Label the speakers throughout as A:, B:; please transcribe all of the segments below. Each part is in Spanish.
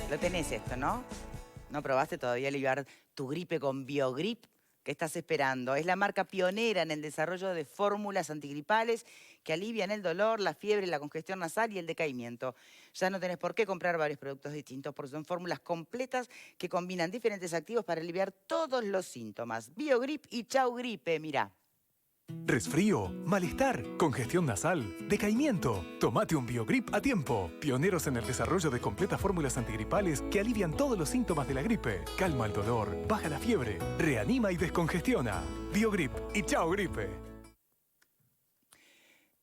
A: Lo tenés esto, ¿no? ¿No probaste todavía aliviar tu gripe con BioGrip? ¿Qué estás esperando? Es la marca pionera en el desarrollo de fórmulas antigripales que alivian el dolor, la fiebre, la congestión nasal y el decaimiento. Ya no tenés por qué comprar varios productos distintos porque son fórmulas completas que combinan diferentes activos para aliviar todos los síntomas. BioGrip y Chau Gripe, mirá.
B: Resfrío, malestar, congestión nasal, decaimiento. Tómate un BioGrip a tiempo. Pioneros en el desarrollo de completas fórmulas antigripales que alivian todos los síntomas de la gripe. Calma el dolor, baja la fiebre, reanima y descongestiona. BioGrip y Chau Gripe.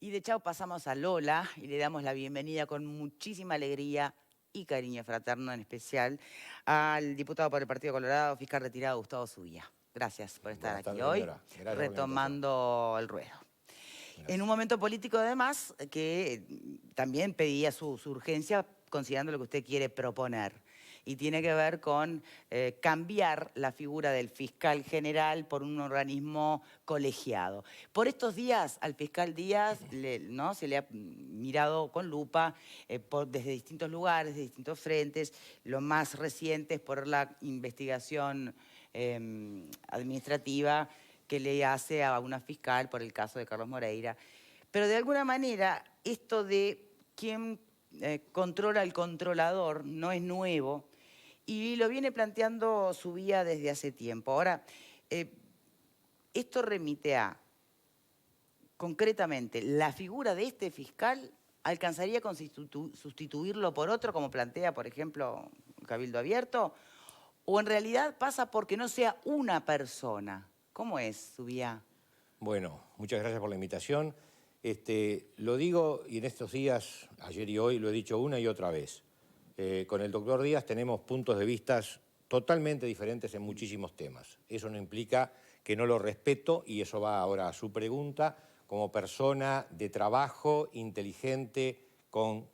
A: Y de Chau pasamos a Lola y le damos la bienvenida con muchísima alegría y cariño fraterno en especial al diputado por el Partido Colorado, fiscal retirado Gustavo Zubia. Gracias por estar aquí hoy, retomando el ruedo. En un momento político, además, que también pedía su urgencia, considerando lo que usted quiere proponer. Y tiene que ver con cambiar la figura del fiscal general por un organismo colegiado. Por estos días, al fiscal Díaz ¿no? se le ha mirado con lupa desde distintos lugares, de distintos frentes. Lo más reciente es por la investigación administrativa que le hace a una fiscal por el caso de Carlos Moreira. Pero de alguna manera, esto de quién controla al controlador no es nuevo y lo viene planteando Zubia desde hace tiempo. Ahora, esto remite a, concretamente, la figura de este fiscal alcanzaría con sustituirlo por otro, como plantea, por ejemplo, Cabildo Abierto, o en realidad pasa porque no sea una persona. ¿Cómo es, Zubia?
C: Bueno, muchas gracias por la invitación. Lo digo, y en estos días, ayer y hoy, lo he dicho una y otra vez. Con el doctor Díaz tenemos puntos de vista totalmente diferentes en muchísimos temas. Eso no implica que no lo respeto, y eso va ahora a su pregunta, como persona de trabajo, inteligente, con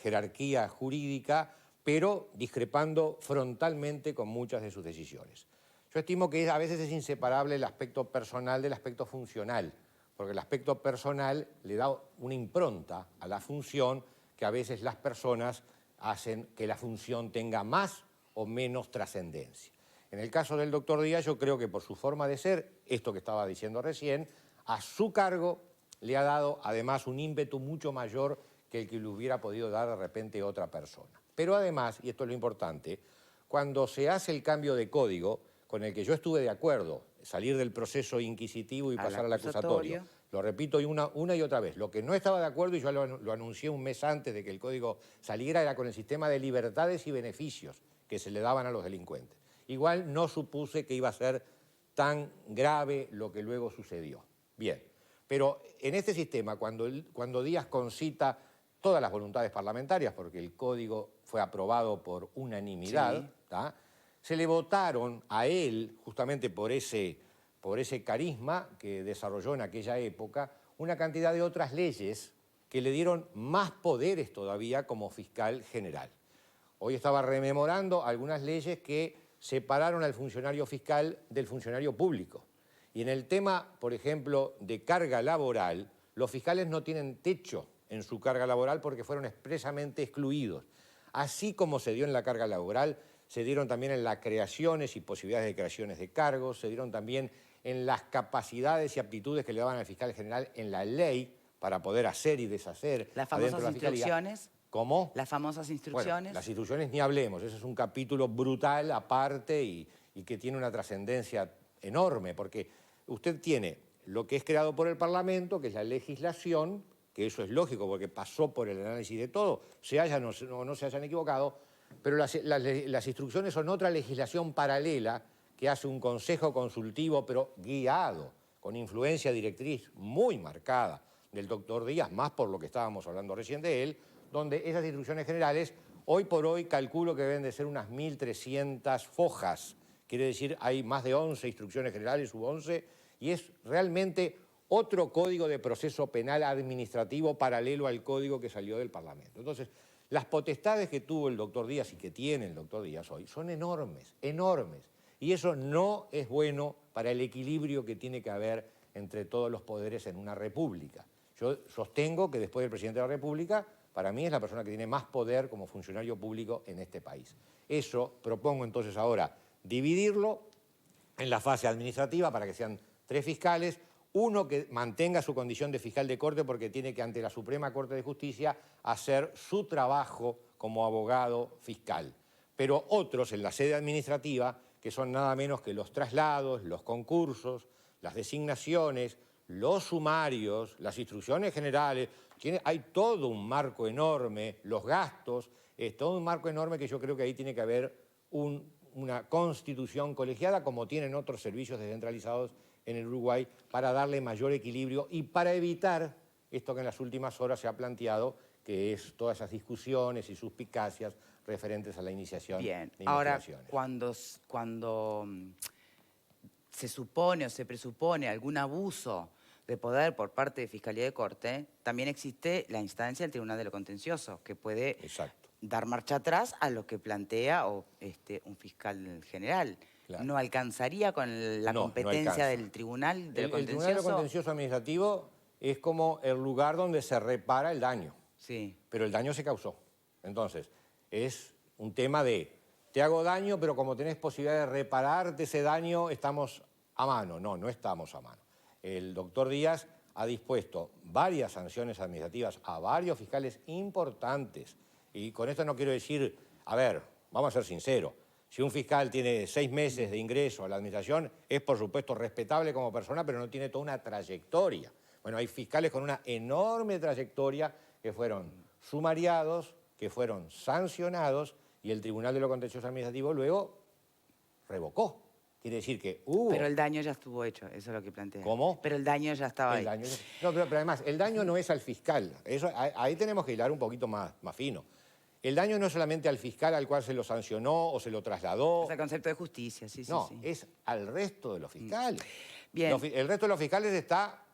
C: jerarquía jurídica, pero discrepando frontalmente con muchas de sus decisiones. Yo estimo que a veces es inseparable el aspecto personal del aspecto funcional, porque el aspecto personal le da una impronta a la función que a veces las personas hacen que la función tenga más o menos trascendencia. En el caso del doctor Díaz, yo creo que por su forma de ser, esto que estaba diciendo recién, a su cargo le ha dado además un ímpetu mucho mayor que el que le hubiera podido dar de repente otra persona. Pero además, y esto es lo importante, cuando se hace el cambio de código, con el que yo estuve de acuerdo, salir del proceso inquisitivo y pasar al acusatorio. Lo repito una y otra vez. Lo que no estaba de acuerdo, y yo lo anuncié un mes antes de que el código saliera, era con el sistema de libertades y beneficios que se le daban a los delincuentes. Igual no supuse que iba a ser tan grave lo que luego sucedió. Bien, pero en este sistema, cuando Díaz concita todas las voluntades parlamentarias, porque el código fue aprobado por unanimidad, sí, se le votaron a él, justamente por ese carisma que desarrolló en aquella época, una cantidad de otras leyes que le dieron más poderes todavía como fiscal general. Hoy estaba rememorando algunas leyes que separaron al funcionario fiscal del funcionario público. Y en el tema, por ejemplo, de carga laboral, los fiscales no tienen techo en su carga laboral porque fueron expresamente excluidos. Así como se dio en la carga laboral, se dieron también en las creaciones y posibilidades de creaciones de cargos, se dieron también en las capacidades y aptitudes que le daban al fiscal general en la ley para poder hacer y deshacer.
A: Las famosas instrucciones.
C: ¿Cómo?
A: Las famosas instrucciones.
C: Bueno, las instrucciones ni hablemos, ese es un capítulo brutal aparte y que tiene una trascendencia enorme, porque usted tiene lo que es creado por el Parlamento, que es la legislación, que eso es lógico porque pasó por el análisis de todo, se hayan o no se hayan equivocado, pero las instrucciones son otra legislación paralela que hace un consejo consultivo, pero guiado, con influencia directriz muy marcada del doctor Díaz, más por lo que estábamos hablando recién de él, donde esas instrucciones generales, hoy por hoy calculo que deben de ser unas 1.300 fojas, quiere decir hay más de 11 instrucciones generales, hubo 11, y es realmente otro código de proceso penal administrativo paralelo al código que salió del Parlamento. Entonces, las potestades que tuvo el doctor Díaz y que tiene el doctor Díaz hoy son enormes, enormes. Y eso no es bueno para el equilibrio que tiene que haber entre todos los poderes en una república. Yo sostengo que después del presidente de la República, para mí es la persona que tiene más poder como funcionario público en este país. Eso propongo entonces ahora dividirlo en la fase administrativa para que sean 3 fiscales, uno que mantenga su condición de fiscal de corte porque tiene que ante la Suprema Corte de Justicia hacer su trabajo como abogado fiscal, pero otros en la sede administrativa que son nada menos que los traslados, los concursos, las designaciones, los sumarios, las instrucciones generales. Hay todo un marco enorme, los gastos, todo un marco enorme que yo creo que ahí tiene que haber una constitución colegiada como tienen otros servicios descentralizados en el Uruguay para darle mayor equilibrio y para evitar esto que en las últimas horas se ha planteado, que es todas esas discusiones y suspicacias referentes a la iniciación
A: Bien,
C: de
A: ahora
C: investigaciones.
A: cuando se supone o se presupone algún abuso de poder por parte de Fiscalía de Corte, también existe la instancia del Tribunal de lo Contencioso, que puede
C: Exacto.
A: dar marcha atrás a lo que plantea un fiscal general.
C: Claro.
A: ¿No alcanzaría con la
C: No
A: competencia
C: alcanza.
A: del Tribunal de lo
C: El
A: Contencioso?
C: Tribunal de lo Contencioso Administrativo es como el lugar donde se repara el daño,
A: Sí.
C: pero el daño se causó. Entonces, es un tema de, te hago daño, pero como tenés posibilidad de repararte ese daño, estamos a mano. No, no estamos a mano. El doctor Díaz ha dispuesto varias sanciones administrativas a varios fiscales importantes. Y con esto no quiero decir, a ver, vamos a ser sinceros, si un fiscal tiene 6 meses de ingreso a la administración, es por supuesto respetable como persona, pero no tiene toda una trayectoria. Bueno, hay fiscales con una enorme trayectoria que fueron sumariados, que fueron sancionados, y el Tribunal de lo Contencioso Administrativo luego revocó. Quiere decir que hubo...
A: Pero el daño ya estuvo hecho, eso es lo que plantea.
C: ¿Cómo?
A: Pero el daño ya estaba ahí.
C: No, pero además, el daño no es al fiscal. Ahí tenemos que hilar un poquito más fino. El daño no es solamente al fiscal al cual se lo sancionó o se lo trasladó.
A: Es el concepto de justicia, sí,
C: No,
A: sí.
C: es al resto de los fiscales.
A: Bien.
C: El resto de los fiscales está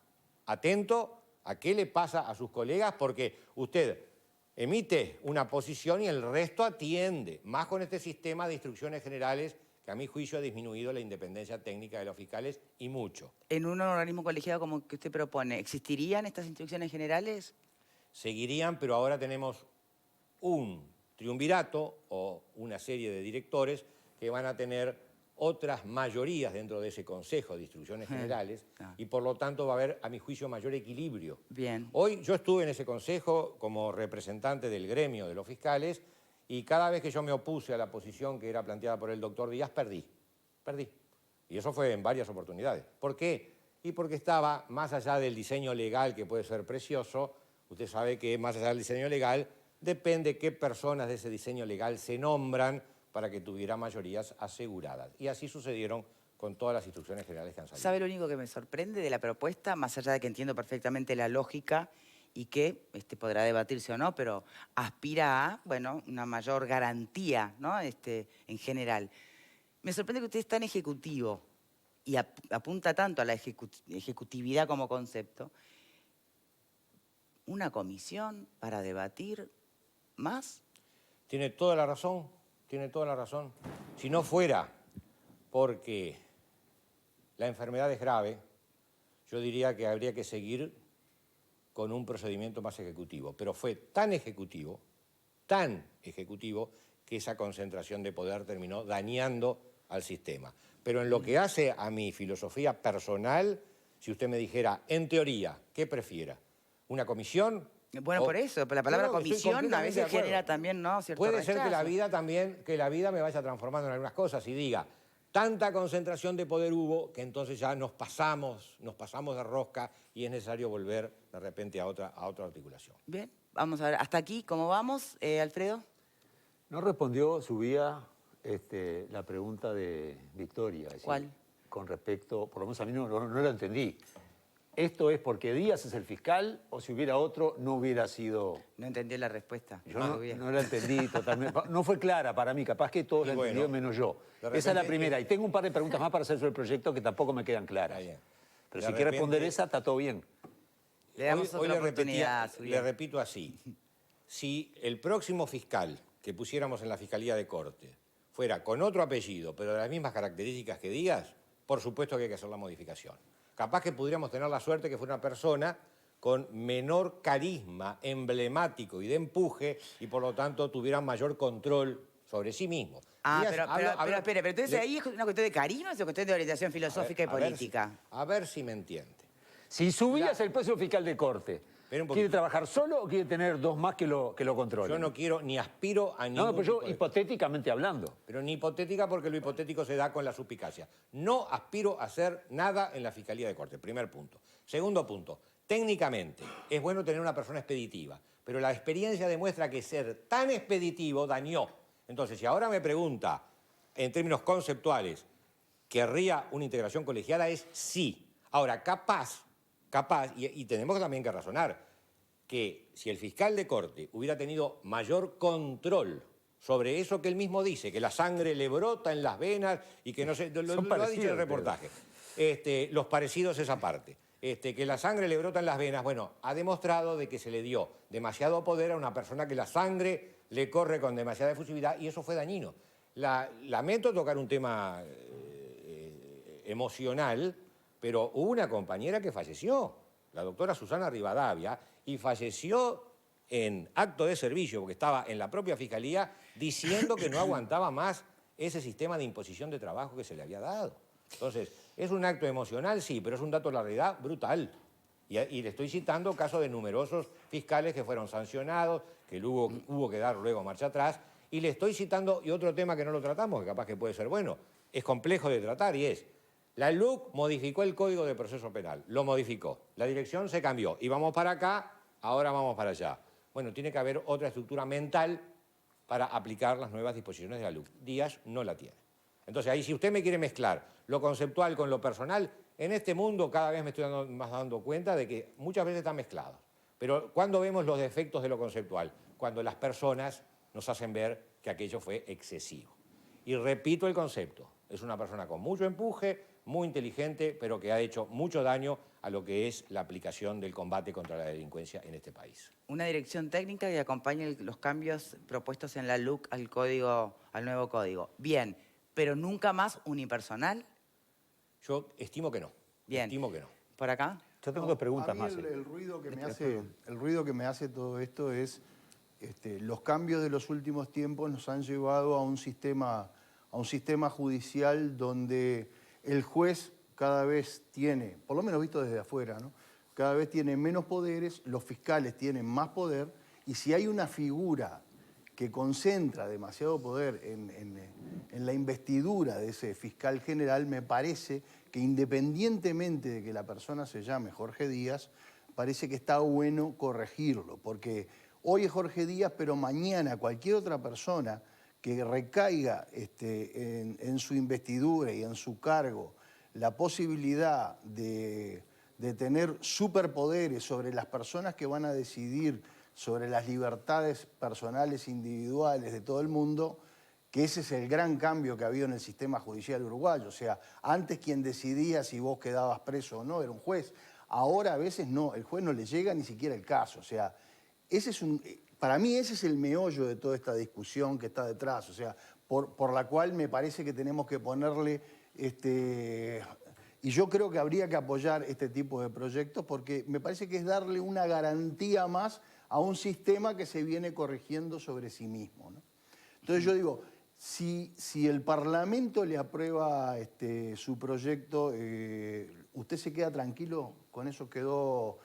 C: atento a qué le pasa a sus colegas porque usted emite una posición y el resto atiende, más con este sistema de instrucciones generales que a mi juicio ha disminuido la independencia técnica de los fiscales y mucho.
A: En un organismo colegiado como que usted propone, ¿existirían estas instrucciones generales?
C: Seguirían, pero ahora tenemos un triunvirato o una serie de directores que van a tener otras mayorías dentro de ese Consejo de Instrucciones Generales y por lo tanto va a haber, a mi juicio, mayor equilibrio.
A: Bien.
C: Hoy yo estuve en ese consejo como representante del gremio de los fiscales y cada vez que yo me opuse a la posición que era planteada por el doctor Díaz, perdí. Y eso fue en varias oportunidades. ¿Por qué? Y porque estaba más allá del diseño legal, que puede ser precioso, usted sabe que más allá del diseño legal depende qué personas de ese diseño legal se nombran para que tuviera mayorías aseguradas. Y así sucedieron con todas las instrucciones generales que han salido.
A: ¿Sabe lo único que me sorprende de la propuesta? Más allá de que entiendo perfectamente la lógica y que podrá debatirse o no, pero aspira a, bueno, una mayor garantía, ¿no? En general. Me sorprende que usted es tan ejecutivo y apunta tanto a la ejecutividad como concepto. ¿Una comisión para debatir más?
C: Tiene toda la razón, tiene toda la razón. Si no fuera porque la enfermedad es grave, yo diría que habría que seguir con un procedimiento más ejecutivo. Pero fue tan ejecutivo, que esa concentración de poder terminó dañando al sistema. Pero en lo que hace a mi filosofía personal, si usted me dijera, en teoría, ¿qué prefiera? ¿Una comisión?
A: Bueno, por eso, la palabra comisión a veces genera también, ¿no?, cierto
C: Puede ser
A: rechazo.
C: que la vida me vaya transformando en algunas cosas y diga, tanta concentración de poder hubo que entonces ya nos pasamos de rosca y es necesario volver de repente a otra articulación.
A: Bien, vamos a ver, hasta aquí, ¿cómo vamos, Alfredo?
D: No respondió Subía la pregunta de Victoria.
A: ¿Cuál?
D: Con respecto, por lo menos a mí no la entendí. ¿Esto es porque Díaz es el fiscal o si hubiera otro no hubiera sido...?
A: No entendí la respuesta.
D: Yo no la entendí totalmente. No fue clara para mí, capaz que todos la entendieron menos yo. Esa es la primera. Y tengo un par de preguntas más para hacer sobre el proyecto que tampoco me quedan claras. Pero si quiere responder esa, está todo bien.
A: Le damos otra oportunidad.
C: Le repito así. Si el próximo fiscal que pusiéramos en la Fiscalía de Corte fuera con otro apellido, pero de las mismas características que Díaz, por supuesto que hay que hacer la modificación. Capaz que podríamos tener la suerte que fuera una persona con menor carisma emblemático y de empuje y por lo tanto tuvieran mayor control sobre sí mismos.
A: Pero espere, pero entonces ahí es una cuestión de carisma o es una cuestión de orientación filosófica y política.
C: A ver si me entiende.
D: Si subías el precio fiscal de corte, ¿quiere trabajar solo o quiere tener dos más que lo controlen?
C: Yo no quiero ni aspiro a ningún...
D: No, pero yo hipotéticamente hablando.
C: Pero ni hipotética porque lo hipotético se da con la suspicacia. No aspiro a hacer nada en la Fiscalía de Corte, primer punto. Segundo punto, técnicamente es bueno tener una persona expeditiva, pero la experiencia demuestra que ser tan expeditivo dañó. Entonces, si ahora me pregunta, en términos conceptuales, ¿querría una integración colegiada? Es sí. Ahora, capaz, y tenemos también que razonar, que si el fiscal de corte hubiera tenido mayor control sobre eso que él mismo dice, que la sangre le brota en las venas y que no sé, lo ha dicho en el reportaje, los parecidos esa parte, que la sangre le brota en las venas, bueno, ha demostrado de que se le dio demasiado poder a una persona que la sangre le corre con demasiada efusividad y eso fue dañino. Lamento tocar un tema emocional, pero hubo una compañera que falleció, la doctora Susana Rivadavia, y falleció en acto de servicio, porque estaba en la propia fiscalía diciendo que no aguantaba más ese sistema de imposición de trabajo que se le había dado. Entonces, ¿es un acto emocional? Sí, pero es un dato de la realidad brutal. Y le estoy citando casos de numerosos fiscales que fueron sancionados, que hubo que dar luego marcha atrás, y le estoy citando, y otro tema que no lo tratamos, que capaz que puede ser bueno, es complejo de tratar, y es, la LUC modificó el Código de Proceso Penal, lo modificó, la dirección se cambió, íbamos para acá, ahora vamos para allá. Bueno, tiene que haber otra estructura mental para aplicar las nuevas disposiciones de la LUC. Díaz no la tiene. Entonces, ahí si usted me quiere mezclar lo conceptual con lo personal, en este mundo cada vez me estoy dando cuenta de que muchas veces están mezclados. Pero ¿cuándo vemos los defectos de lo conceptual? Cuando las personas nos hacen ver que aquello fue excesivo. Y repito el concepto, es una persona con mucho empuje, muy inteligente, pero que ha hecho mucho daño a lo que es la aplicación del combate contra la delincuencia en este país.
A: Una dirección técnica que acompañe los cambios propuestos en la LUC al nuevo código. Bien, pero nunca más unipersonal.
C: Yo estimo que no.
A: Bien.
C: Estimo que no.
A: ¿Por acá?
D: Yo tengo dos preguntas
E: a mí
D: más.
E: El ruido que me hace todo esto es los cambios de los últimos tiempos nos han llevado a un sistema judicial donde el juez cada vez tiene, por lo menos visto desde afuera, ¿no? Cada vez tiene menos poderes, los fiscales tienen más poder, y si hay una figura que concentra demasiado poder en la investidura de ese fiscal general, me parece que independientemente de que la persona se llame Jorge Díaz, parece que está bueno corregirlo, porque hoy es Jorge Díaz, pero mañana cualquier otra persona que recaiga en su investidura y en su cargo la posibilidad de tener superpoderes sobre las personas que van a decidir sobre las libertades personales individuales de todo el mundo, que ese es el gran cambio que ha habido en el sistema judicial uruguayo. O sea, antes quien decidía si vos quedabas preso o no era un juez. Ahora a veces no, el juez no le llega ni siquiera el caso. O sea, para mí ese es el meollo de toda esta discusión que está detrás. O sea, por la cual me parece que tenemos que ponerle... Y yo creo que habría que apoyar este tipo de proyectos porque me parece que es darle una garantía más a un sistema que se viene corrigiendo sobre sí mismo, ¿no? Entonces yo digo, si el Parlamento le aprueba su proyecto, ¿usted se queda tranquilo? ¿Con eso quedó?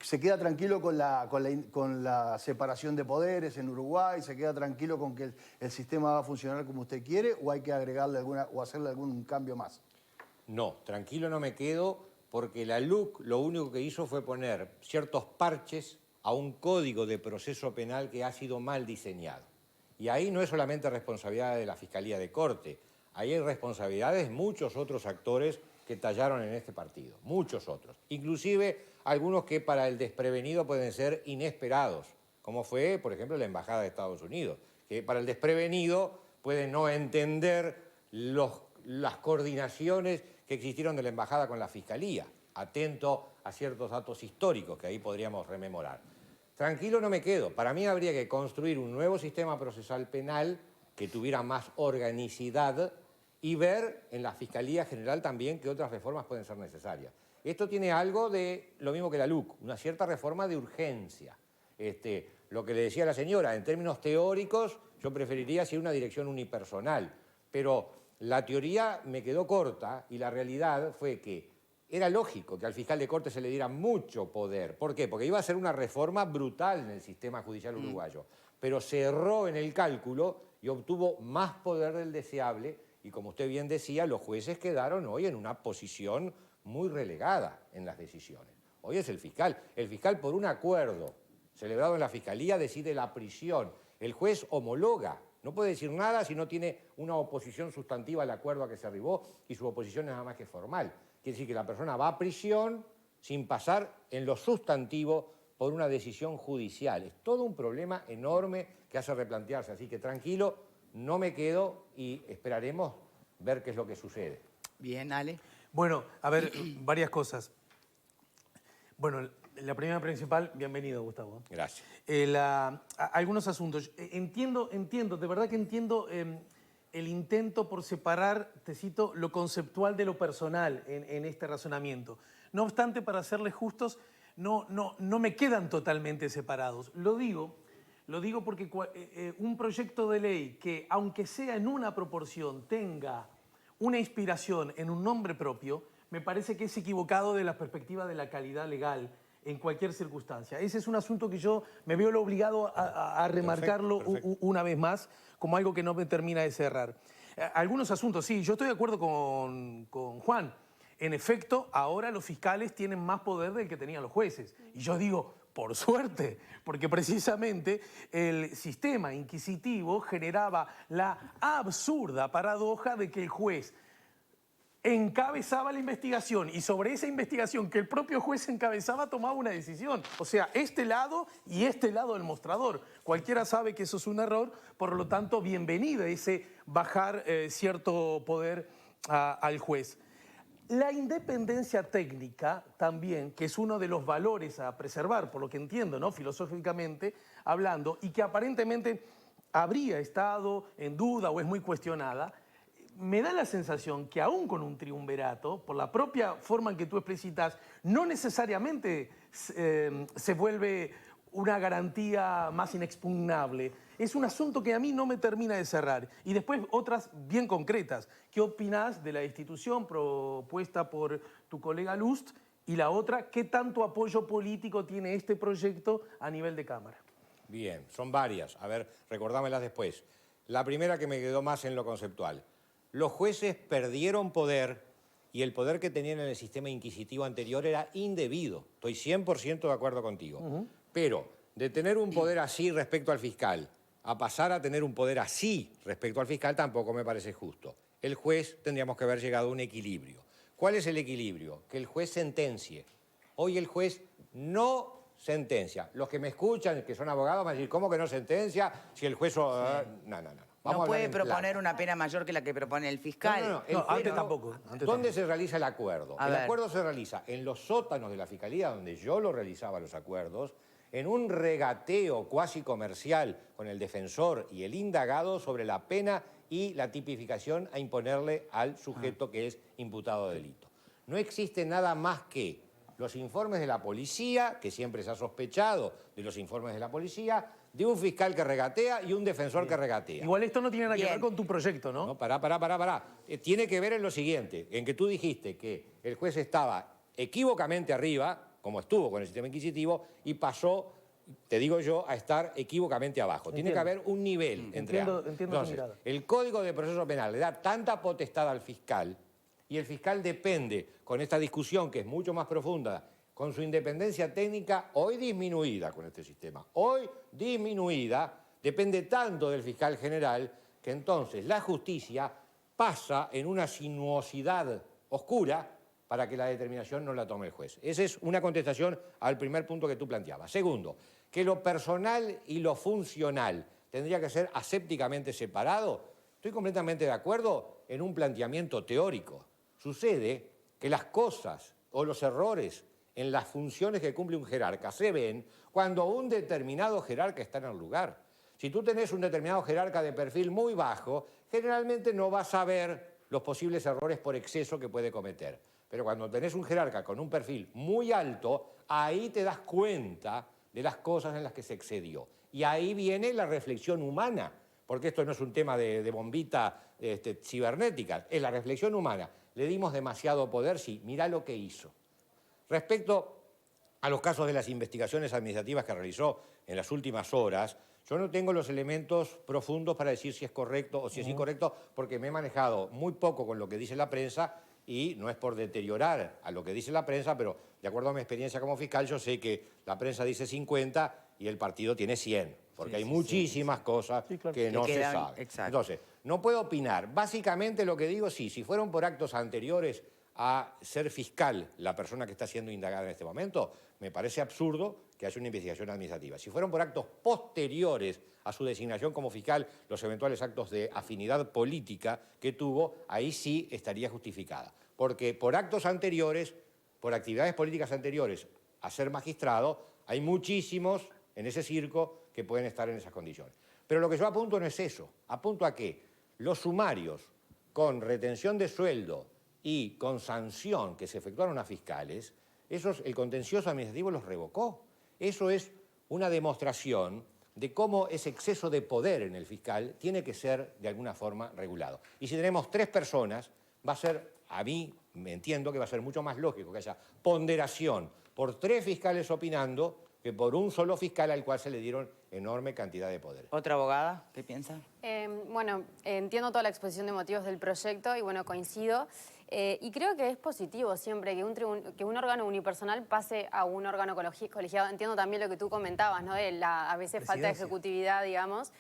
E: ¿Se queda tranquilo con la separación de poderes en Uruguay? ¿Se queda tranquilo con que el sistema va a funcionar como usted quiere? ¿O hay que agregarle o hacerle algún cambio más?
C: No, tranquilo no me quedo porque la LUC lo único que hizo fue poner ciertos parches a un código de proceso penal que ha sido mal diseñado. Y ahí no es solamente responsabilidad de la Fiscalía de Corte, ahí hay responsabilidades de muchos otros actores que tallaron en este partido, muchos otros. Inclusive algunos que para el desprevenido pueden ser inesperados, como fue, por ejemplo, la Embajada de Estados Unidos, que para el desprevenido puede no entender las coordinaciones que existieron de la Embajada con la Fiscalía, atento a ciertos datos históricos que ahí podríamos rememorar. Tranquilo no me quedo. Para mí habría que construir un nuevo sistema procesal penal que tuviera más organicidad y ver en la Fiscalía General también qué otras reformas pueden ser necesarias. Esto tiene algo de lo mismo que la LUC, una cierta reforma de urgencia. Lo que le decía la señora, en términos teóricos, yo preferiría ir una dirección unipersonal, pero la teoría me quedó corta y la realidad fue que era lógico que al fiscal de corte se le diera mucho poder. ¿Por qué? Porque iba a ser una reforma brutal en el sistema judicial uruguayo, pero se erró en el cálculo y obtuvo más poder del deseable y, como usted bien decía, los jueces quedaron hoy en una posición muy relegada en las decisiones. Hoy es el fiscal. El fiscal, por un acuerdo celebrado en la Fiscalía, decide la prisión. El juez homologa. No puede decir nada si no tiene una oposición sustantiva al acuerdo a que se arribó y su oposición es nada más que formal. Quiere decir que la persona va a prisión sin pasar en lo sustantivo por una decisión judicial. Es todo un problema enorme que hace replantearse. Así que tranquilo, no me quedo y esperaremos ver qué es lo que sucede.
A: Bien, Ale.
F: Bueno, a ver, varias cosas. Bueno, la primera principal, bienvenido, Gustavo.
C: Gracias.
F: Algunos asuntos. Entiendo, de verdad que entiendo el intento por separar, te cito, lo conceptual de lo personal en este razonamiento. No obstante, para serles justos, no me quedan totalmente separados. Lo digo porque un proyecto de ley que, aunque sea en una proporción, tenga una inspiración en un nombre propio, me parece que es equivocado de la perspectiva de la calidad legal en cualquier circunstancia. Ese es un asunto que yo me veo obligado a remarcarlo perfecto. Una vez más como algo que no me termina de cerrar. Algunos asuntos, sí, yo estoy de acuerdo con Juan. En efecto, ahora los fiscales tienen más poder del que tenían los jueces. Y yo digo, por suerte, porque precisamente el sistema inquisitivo generaba la absurda paradoja de que el juez encabezaba la investigación y sobre esa investigación que el propio juez encabezaba tomaba una decisión. O sea, este lado y este lado del mostrador. Cualquiera sabe que eso es un error, por lo tanto, bienvenida ese bajar cierto poder al juez. La independencia técnica también, que es uno de los valores a preservar, por lo que entiendo, ¿no? Filosóficamente hablando, y que aparentemente habría estado en duda o es muy cuestionada, me da la sensación que aún con un triunvirato, por la propia forma en que tú explicitas, no necesariamente se vuelve una garantía más inexpugnable. Es un asunto que a mí no me termina de cerrar. Y después otras bien concretas. ¿Qué opinás de la institución propuesta por tu colega Lust? Y la otra, ¿qué tanto apoyo político tiene este proyecto a nivel de Cámara?
C: Bien, son varias. A ver, recordámelas después. La primera que me quedó más en lo conceptual. Los jueces perdieron poder y el poder que tenían en el sistema inquisitivo anterior era indebido. Estoy 100% de acuerdo contigo. Pero de tener un poder así respecto al fiscal a pasar a tener un poder así respecto al fiscal tampoco me parece justo. El juez tendríamos que haber llegado a un equilibrio. ¿Cuál es el equilibrio? Que el juez sentencie. Hoy el juez no sentencia. Los que me escuchan, que son abogados, van a decir, ¿cómo que no sentencia si el juez... No.
A: No puede proponer una pena mayor que la que propone el fiscal.
F: No, antes tampoco.
C: ¿Dónde se realiza el acuerdo? El acuerdo se realiza en los sótanos de la Fiscalía, donde yo lo realizaba los acuerdos, en un regateo cuasi comercial con el defensor y el indagado sobre la pena y la tipificación a imponerle al sujeto que es imputado de delito. No existe nada más que los informes de la policía, que siempre se ha sospechado de los informes de la policía, de un fiscal que regatea y un defensor que regatea.
F: Igual esto no tiene nada que ver con tu proyecto, ¿no?
C: No, pará. Tiene que ver en lo siguiente, en que tú dijiste que el juez estaba equívocamente arriba, como estuvo con el sistema inquisitivo, y pasó, te digo yo, a estar equívocamente abajo. Tiene que haber un nivel entre ambos.
F: Entiendo tu mirada.
C: El Código de Proceso Penal le da tanta potestad al fiscal, y el fiscal depende, con esta discusión que es mucho más profunda, con su independencia técnica hoy disminuida con este sistema, hoy disminuida, depende tanto del fiscal general que entonces la justicia pasa en una sinuosidad oscura para que la determinación no la tome el juez. Esa es una contestación al primer punto que tú planteabas. Segundo, que lo personal y lo funcional tendría que ser asépticamente separado. Estoy completamente de acuerdo en un planteamiento teórico. Sucede que las cosas o los errores en las funciones que cumple un jerarca se ven cuando un determinado jerarca está en el lugar. Si tú tenés un determinado jerarca de perfil muy bajo, generalmente no vas a ver los posibles errores por exceso que puede cometer. Pero cuando tenés un jerarca con un perfil muy alto, ahí te das cuenta de las cosas en las que se excedió. Y ahí viene la reflexión humana, porque esto no es un tema de bombita cibernética, es la reflexión humana. Le dimos demasiado poder, sí, mirá lo que hizo. Respecto a los casos de las investigaciones administrativas que realizó en las últimas horas, yo no tengo los elementos profundos para decir si es correcto o si es incorrecto, porque me he manejado muy poco con lo que dice la prensa y no es por deteriorar a lo que dice la prensa, pero de acuerdo a mi experiencia como fiscal, yo sé que la prensa dice 50 y el partido tiene 100, porque hay muchísimas cosas que no se saben.
A: Exacto.
C: Entonces, no puedo opinar. Básicamente lo que digo, sí, si fueron por actos anteriores a ser fiscal la persona que está siendo indagada en este momento, me parece absurdo que haya una investigación administrativa. Si fueron por actos posteriores a su designación como fiscal, los eventuales actos de afinidad política que tuvo, ahí sí estaría justificada. Porque por actos anteriores, por actividades políticas anteriores a ser magistrado, hay muchísimos en ese circo que pueden estar en esas condiciones. Pero lo que yo apunto no es eso. Apunto a que los sumarios con retención de sueldo y con sanción que se efectuaron a fiscales, el contencioso administrativo los revocó. Eso es una demostración de cómo ese exceso de poder en el fiscal tiene que ser de alguna forma regulado. Y si tenemos 3 personas, va a ser, a mí me entiendo que va a ser mucho más lógico que haya ponderación por 3 fiscales opinando que por un solo fiscal al cual se le dieron enorme cantidad de poder.
A: ¿Otra abogada? ¿Qué piensa?
G: Bueno, entiendo toda la exposición de motivos del proyecto y bueno, coincido. Y creo que es positivo siempre que un órgano unipersonal pase a un órgano colegiado. Entiendo también lo que tú comentabas, ¿no? De la a veces falta de ejecutividad, digamos.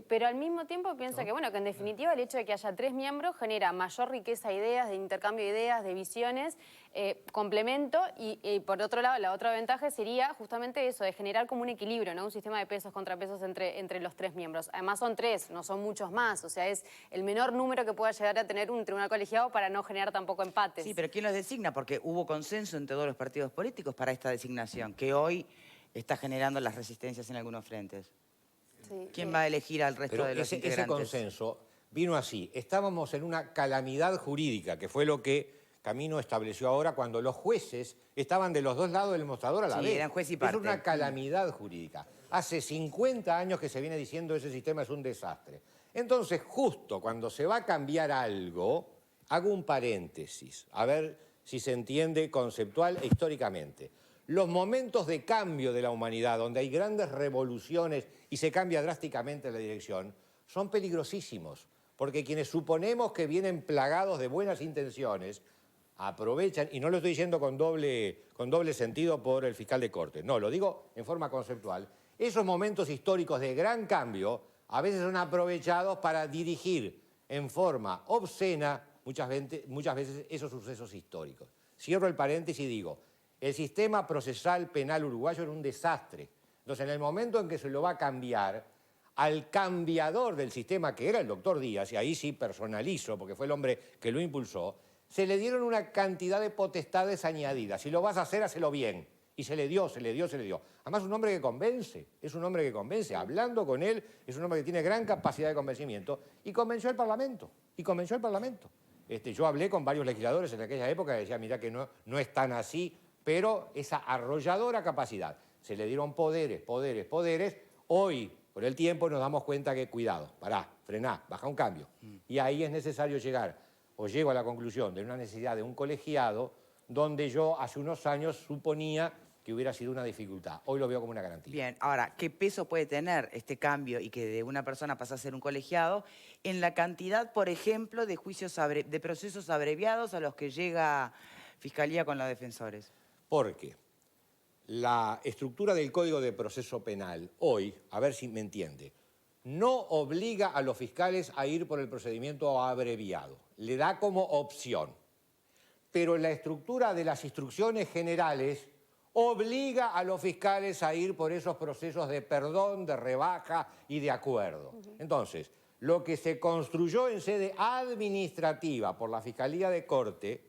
G: Pero al mismo tiempo pienso que, bueno, que en definitiva el hecho de que haya 3 miembros genera mayor riqueza de ideas, de intercambio de ideas, de visiones, complemento y por otro lado la otra ventaja sería justamente eso, de generar como un equilibrio, ¿no? Un sistema de pesos contrapesos entre los 3 miembros. Además son 3, no son muchos más, o sea, es el menor número que pueda llegar a tener un tribunal colegiado para no generar tampoco empates.
A: Sí, pero ¿quién los designa? Porque hubo consenso entre todos los partidos políticos para esta designación, que hoy está generando las resistencias en algunos frentes.
G: Sí,
A: ¿Quién va a elegir al resto
C: Pero
A: de los integrantes?
C: ese consenso vino así. Estábamos en una calamidad jurídica, que fue lo que Camino estableció ahora cuando los jueces estaban de los 2 lados del mostrador a la vez.
A: Eran juez y parte.
C: Es una calamidad jurídica. Hace 50 años que se viene diciendo ese sistema es un desastre. Entonces, justo cuando se va a cambiar algo, hago un paréntesis, a ver si se entiende conceptual e históricamente. Los momentos de cambio de la humanidad, donde hay grandes revoluciones y se cambia drásticamente la dirección, son peligrosísimos, porque quienes suponemos que vienen plagados de buenas intenciones, aprovechan, y no lo estoy diciendo con doble sentido por el fiscal de corte, no, lo digo en forma conceptual, esos momentos históricos de gran cambio a veces son aprovechados para dirigir en forma obscena muchas veces esos sucesos históricos. Cierro el paréntesis y digo, el sistema procesal penal uruguayo era un desastre. Entonces, en el momento en que se lo va a cambiar, al cambiador del sistema, que era el doctor Díaz, y ahí sí personalizo, porque fue el hombre que lo impulsó, se le dieron una cantidad de potestades añadidas. Si lo vas a hacer, hacelo bien. Y se le dio. Además, es un hombre que convence. Hablando con él, es un hombre que tiene gran capacidad de convencimiento y convenció al Parlamento. Yo hablé con varios legisladores en aquella época que decían, mirá que no es tan así, pero esa arrolladora capacidad. Se le dieron poderes. Hoy, por el tiempo, nos damos cuenta que, cuidado, pará, frená, baja un cambio. Y ahí es necesario llego a la conclusión de una necesidad de un colegiado donde yo hace unos años suponía que hubiera sido una dificultad. Hoy lo veo como una garantía.
A: Bien, ahora, ¿qué peso puede tener este cambio y que de una persona pasa a ser un colegiado en la cantidad, por ejemplo, de de procesos abreviados a los que llega Fiscalía con los defensores?
C: Porque la estructura del Código de Proceso Penal hoy, a ver si me entiende, no obliga a los fiscales a ir por el procedimiento abreviado. Le da como opción. Pero la estructura de las instrucciones generales obliga a los fiscales a ir por esos procesos de perdón, de rebaja y de acuerdo. Entonces, lo que se construyó en sede administrativa por la Fiscalía de Corte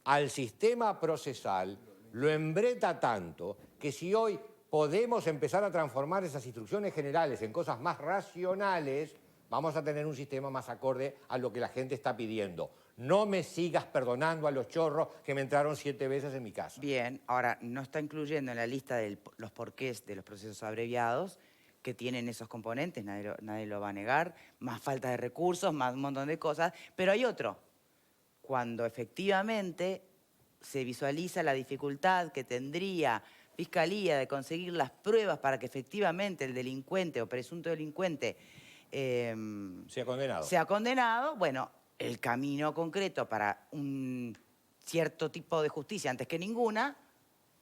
C: al sistema procesal lo embreta tanto que si hoy podemos empezar a transformar esas instrucciones generales en cosas más racionales, vamos a tener un sistema más acorde a lo que la gente está pidiendo. No me sigas perdonando a los chorros que me entraron 7 veces en mi casa.
A: Bien, ahora no está incluyendo en la lista de los porqués de los procesos abreviados que tienen esos componentes, nadie lo va a negar, más falta de recursos, más un montón de cosas, pero hay otro. Cuando efectivamente se visualiza la dificultad que tendría Fiscalía de conseguir las pruebas para que efectivamente el delincuente o presunto delincuente
C: sea condenado,
A: bueno, el camino concreto para un cierto tipo de justicia antes que ninguna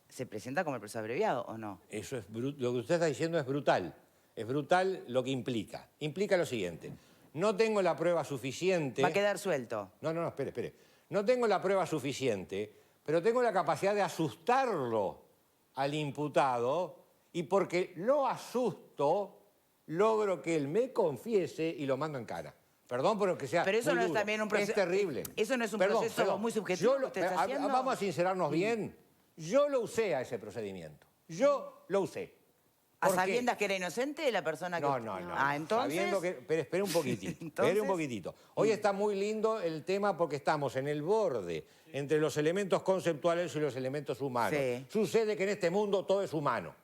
A: se presenta como el proceso abreviado, ¿o no?
C: Eso es lo que usted está diciendo es brutal. Es brutal lo que implica. Implica lo siguiente. No tengo la prueba suficiente...
A: Va a quedar suelto.
C: No, espere. No tengo la prueba suficiente, pero tengo la capacidad de asustarlo al imputado y porque lo asusto, logro que él me confiese y lo mando en cara. Perdón por lo que sea.
A: Pero eso
C: muy
A: no es
C: duro.
A: también un proceso...
C: Es terrible.
A: Eso no es un proceso muy subjetivo que usted está haciendo.
C: Vamos a sincerarnos bien. Yo lo usé a ese procedimiento. Yo lo usé.
A: ¿A sabiendas que era inocente la persona que...?
C: No.
A: Ah, entonces...
C: Sabiendo que... Pero espere un poquitito. Espere un poquitito. Hoy está muy lindo el tema porque estamos en el borde entre los elementos conceptuales y los elementos humanos.
A: Sí.
C: Sucede que en este mundo todo es humano.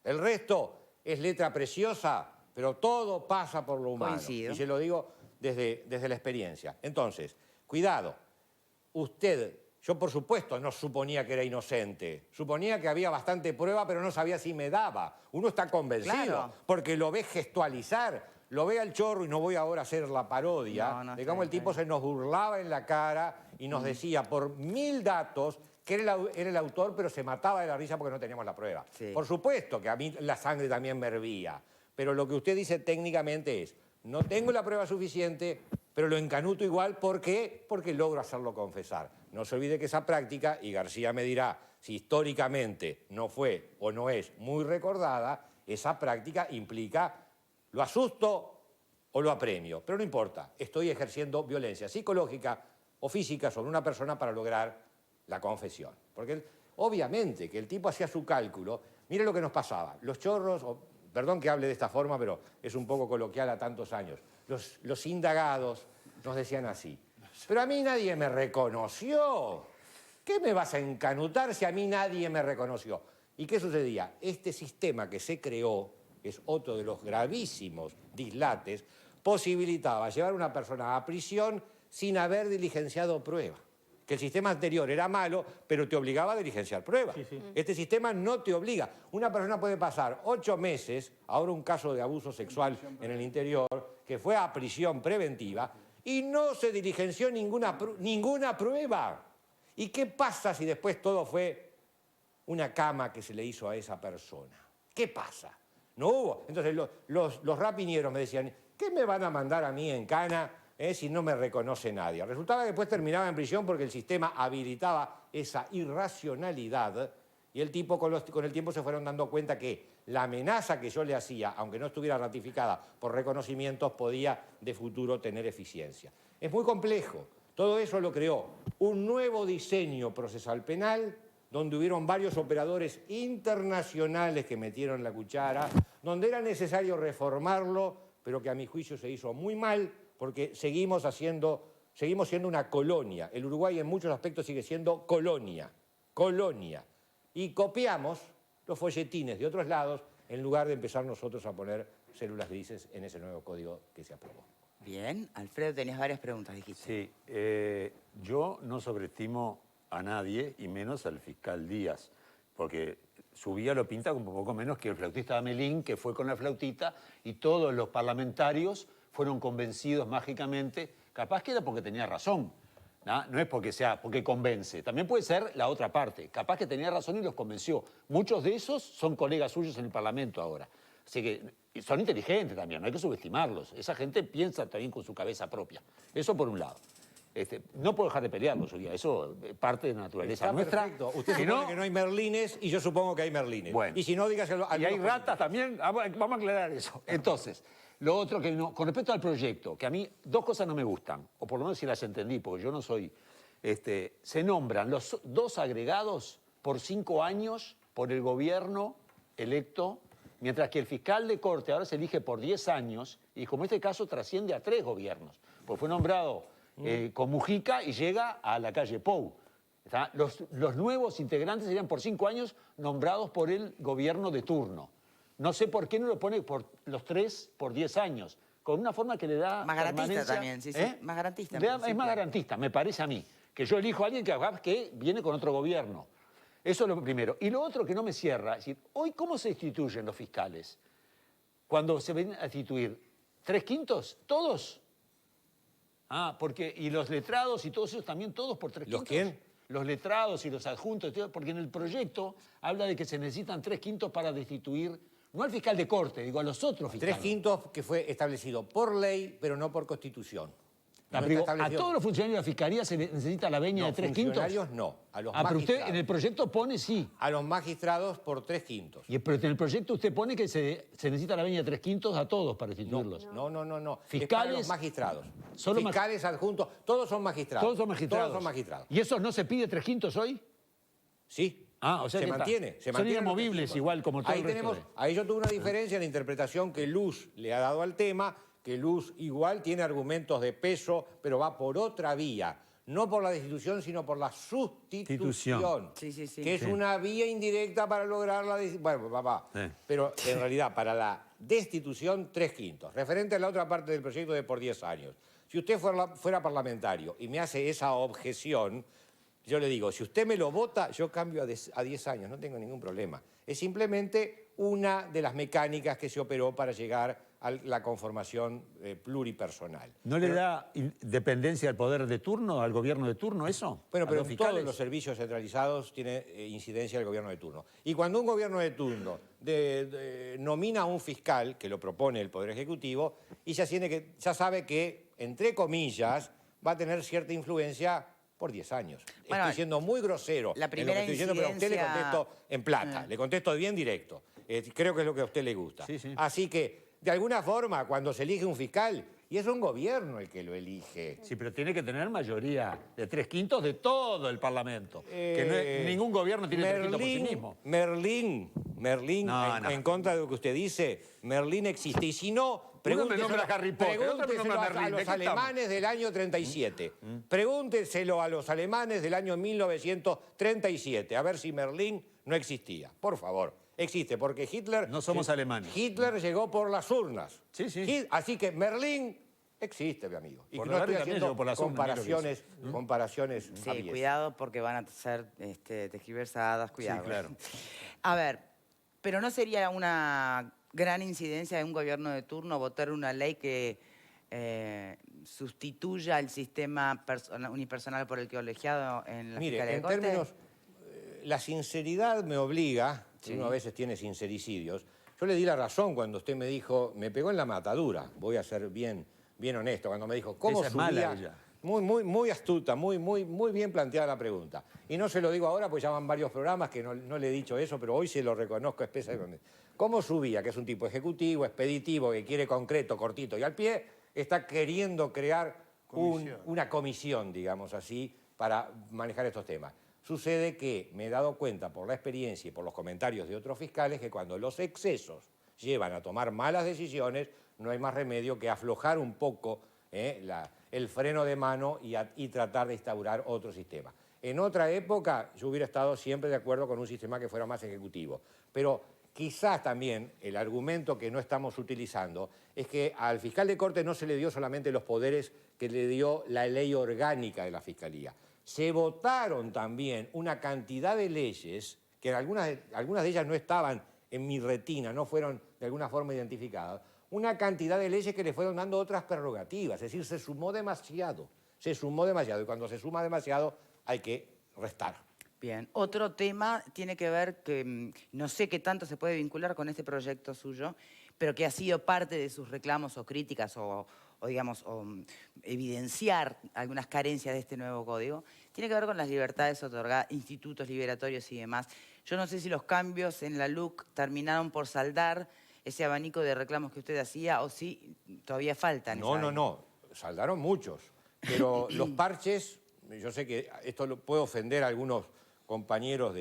C: El resto es letra preciosa, pero todo pasa por lo humano.
A: Coincido.
C: Y se lo digo desde la experiencia. Entonces, cuidado. Usted... Yo, por supuesto, no suponía que era inocente. Suponía que había bastante prueba, pero no sabía si me daba. Uno está convencido,
A: claro,
C: porque lo ve gestualizar, lo ve al chorro, y no voy ahora a hacer la parodia,
A: no,
C: digamos, el tipo se nos burlaba en la cara y nos decía por 1000 datos que era el autor, pero se mataba de la risa porque no teníamos la prueba.
A: Sí.
C: Por supuesto que a mí la sangre también me hervía, pero lo que usted dice técnicamente es, no tengo la prueba suficiente, pero lo encanuto igual. ¿Por qué? Porque logro hacerlo confesar. No se olvide que esa práctica, y García me dirá si históricamente no fue o no es muy recordada, esa práctica implica lo asusto o lo apremio. Pero no importa, estoy ejerciendo violencia psicológica o física sobre una persona para lograr la confesión. Porque obviamente que el tipo hacía su cálculo. Mire lo que nos pasaba. Los chorros, perdón que hable de esta forma, pero es un poco coloquial a tantos años. Los indagados nos decían así. Pero a mí nadie me reconoció. ¿Qué me vas a encanutar si a mí nadie me reconoció? ¿Y qué sucedía? Este sistema que se creó, que es otro de los gravísimos dislates, posibilitaba llevar a una persona a prisión sin haber diligenciado prueba. Que el sistema anterior era malo, pero te obligaba a diligenciar pruebas. Sí. Este sistema no te obliga. Una persona puede pasar 8 meses, ahora un caso de abuso sexual en el interior, que fue a prisión preventiva, y no se diligenció ninguna prueba. ¿Y qué pasa si después todo fue una cama que se le hizo a esa persona? ¿Qué pasa? No hubo. Entonces los rapiñeros me decían, ¿qué me van a mandar a mí en cana si no me reconoce nadie? Resultaba que después terminaba en prisión porque el sistema habilitaba esa irracionalidad y el tipo con el tiempo se fueron dando cuenta que la amenaza que yo le hacía, aunque no estuviera ratificada por reconocimientos, podía de futuro tener eficiencia. Es muy complejo. Todo eso lo creó un nuevo diseño procesal penal, donde hubieron varios operadores internacionales que metieron la cuchara, donde era necesario reformarlo, pero que a mi juicio se hizo muy mal, porque seguimos siendo una colonia. El Uruguay en muchos aspectos sigue siendo colonia. Y copiamos los folletines de otros lados en lugar de empezar nosotros a poner células grises en ese nuevo código que se aprobó.
A: Bien. Alfredo, tenías varias preguntas, dijiste.
D: Sí. Yo no sobreestimo a nadie, y menos al fiscal Díaz, porque su vía lo pinta como poco menos que el flautista Amelín, que fue con la flautita, y todos los parlamentarios fueron convencidos mágicamente, capaz que era porque tenía razón. No es porque convence. También puede ser la otra parte. Capaz que tenía razón y los convenció. Muchos de esos son colegas suyos en el Parlamento ahora. Así que son inteligentes también, no hay que subestimarlos. Esa gente piensa también con su cabeza propia. Eso por un lado. No puedo dejar de pelearlos, eso es parte de la naturaleza
C: Está
D: nuestra.
C: Perfecto. Usted supone que no hay merlines y yo supongo que hay merlines.
D: Bueno.
C: Y si no, dígaselo a
D: Y hay ratas también, vamos a aclarar eso. Entonces, lo otro que no, con respecto al proyecto, que a mí 2 cosas no me gustan, o por lo menos si las entendí, porque yo no soy... se nombran los 2 agregados por 5 años por el gobierno electo Mientras que el fiscal de corte ahora se elige por 10 años y como este caso trasciende a 3 gobiernos. Pues fue nombrado con Mujica y llega a la calle Pou. Los nuevos integrantes serían por 5 años nombrados por el gobierno de turno. No sé por qué no lo pone por los 3 por 10 años, con una forma que le da
A: Más garantista
D: permanencia.
A: también, sí, sí. Más garantista.
D: Es más garantista, me parece a mí. Que yo elijo a alguien que viene con otro gobierno. Eso es lo primero. Y lo otro que no me cierra, es decir, hoy ¿cómo se destituyen los fiscales? Cuando se ven a destituir, ¿3/5? ¿Todos? Porque, y los letrados y todos ellos también, todos por 3/5.
C: ¿Los quién?
D: Los letrados y los adjuntos, porque en el proyecto habla de que se necesitan 3/5 para destituir, no al fiscal de corte, digo a los otros fiscales.
C: 3/5 que fue establecido por ley, pero no por constitución. No
D: Pero
C: está
D: a
C: establecido-
D: todos los funcionarios de la fiscalía se necesita la veña de 3/5.
C: funcionarios no, a los
D: pero usted
C: magistrados.
D: en el proyecto pone sí.
C: A los magistrados por 3/5.
D: Pero en el proyecto usted pone que se necesita la veña de 3/5 a todos para destituirlos.
C: No.
D: Fiscales,
C: Es para los magistrados.
D: solo
C: Fiscales adjuntos, todos son magistrados.
D: Todos son magistrados.
C: Todos son magistrados.
D: ¿Y eso no se pide 3/5 hoy?
C: Sí.
D: O sea
C: se
D: que
C: mantiene. Se
D: son
C: mantiene
D: inamovibles igual como todo
C: ahí
D: el resto
C: tenemos,
D: de-
C: ahí yo tuve una diferencia en la interpretación que Luz le ha dado al tema, que Luz igual tiene argumentos de peso, pero va por otra vía. No por la destitución, sino por la sustitución.
A: Sí, sí, sí.
C: Que es
D: Sí.
C: una vía indirecta para lograr la destitución. Bueno,
D: Sí.
C: Pero en realidad, para la destitución, 3/5. Referente a la otra parte del proyecto de por 10 años. Si usted fuera parlamentario y me hace esa objeción, yo le digo, si usted me lo vota, yo cambio a 10 años, no tengo ningún problema. Es simplemente una de las mecánicas que se operó para llegar a la conformación pluripersonal.
D: ¿No le da dependencia al poder de turno, al gobierno de turno eso?
C: Bueno,
D: ¿A
C: pero
D: los
C: en todos
D: fiscales?
C: los servicios centralizados tiene incidencia el gobierno de turno. Y cuando un gobierno de turno nomina a un fiscal, que lo propone el Poder Ejecutivo, y ya sabe que, entre comillas, va a tener cierta influencia por 10 años.
A: Bueno,
C: estoy siendo muy grosero
A: la
C: en lo
A: primera
C: que estoy diciendo, pero a usted le
A: incidencia-
C: contesto en plata, le contesto bien directo. Creo que es lo que a usted le gusta.
D: Sí, sí.
C: Así que, de alguna forma, cuando se elige un fiscal, y es un gobierno el que lo elige,
D: Sí, pero tiene que tener mayoría de 3/5 de todo el Parlamento. Que ningún gobierno tiene 3/5 por sí mismo.
C: Merlín,
D: No.
C: en contra de lo que usted dice, Merlín existe. Y si no,
D: me nombra a Harry Potter, otro me
C: pregúnteselo
D: nombra a
C: a
D: Merlín. ¿De
C: los
D: qué estamos?
C: alemanes del año 37. Pregúnteselo a los alemanes del año 1937, a ver si Merlín no existía. Por favor, existe, porque Hitler...
D: No somos alemanes.
C: Hitler llegó por las urnas.
D: Sí, sí.
C: Así que Merlín existe, mi amigo. Y
D: Por
C: no
D: la
C: estoy
D: verga también
C: haciendo
D: llegó por las urnas, mira lo que
C: comparaciones
A: Sí,
C: aviesas.
A: cuidado porque van a ser tergiversadas, cuidado.
D: claro.
A: A ver, pero ¿no sería una gran incidencia de un gobierno de turno votar una ley que sustituya el sistema unipersonal por el colegiado en la
C: Mire,
A: Fiscalía de
C: en
A: Corte?
C: términos... La sinceridad me obliga, uno a veces tiene sincericidios. Yo le di la razón cuando usted me dijo, me pegó en la matadura, voy a ser bien honesto, cuando me dijo, ¿cómo
D: Esa es mala
C: subía?
D: ella.
C: Muy astuta, muy bien planteada la pregunta. Y no se lo digo ahora, pues ya van varios programas que no le he dicho eso, pero hoy se lo reconozco expresamente. ¿Cómo subía? Que es un tipo ejecutivo, expeditivo, que quiere concreto, cortito y al pie, está queriendo crear una comisión, digamos así, para manejar estos temas. Sucede que me he dado cuenta por la experiencia y por los comentarios de otros fiscales que cuando los excesos llevan a tomar malas decisiones, no hay más remedio que aflojar un poco el freno de mano y tratar de instaurar otro sistema. En otra época yo hubiera estado siempre de acuerdo con un sistema que fuera más ejecutivo, pero quizás también el argumento que no estamos utilizando es que al fiscal de corte no se le dio solamente los poderes que le dio la ley orgánica de la Fiscalía. Se votaron también una cantidad de leyes, que algunas de ellas no estaban en mi retina, no fueron de alguna forma identificadas, una cantidad de leyes que le fueron dando otras prerrogativas, es decir, se sumó demasiado, y cuando se suma demasiado hay que restar.
A: Bien, otro tema tiene que ver que no sé qué tanto se puede vincular con este proyecto suyo, pero que ha sido parte de sus reclamos o críticas o evidenciar algunas carencias de este nuevo código, tiene que ver con las libertades otorgadas, institutos liberatorios y demás. Yo no sé si los cambios en la LUC terminaron por saldar ese abanico de reclamos que usted hacía o si todavía faltan.
C: No, saldaron muchos, pero los parches, yo sé que esto puede ofender a algunos compañeros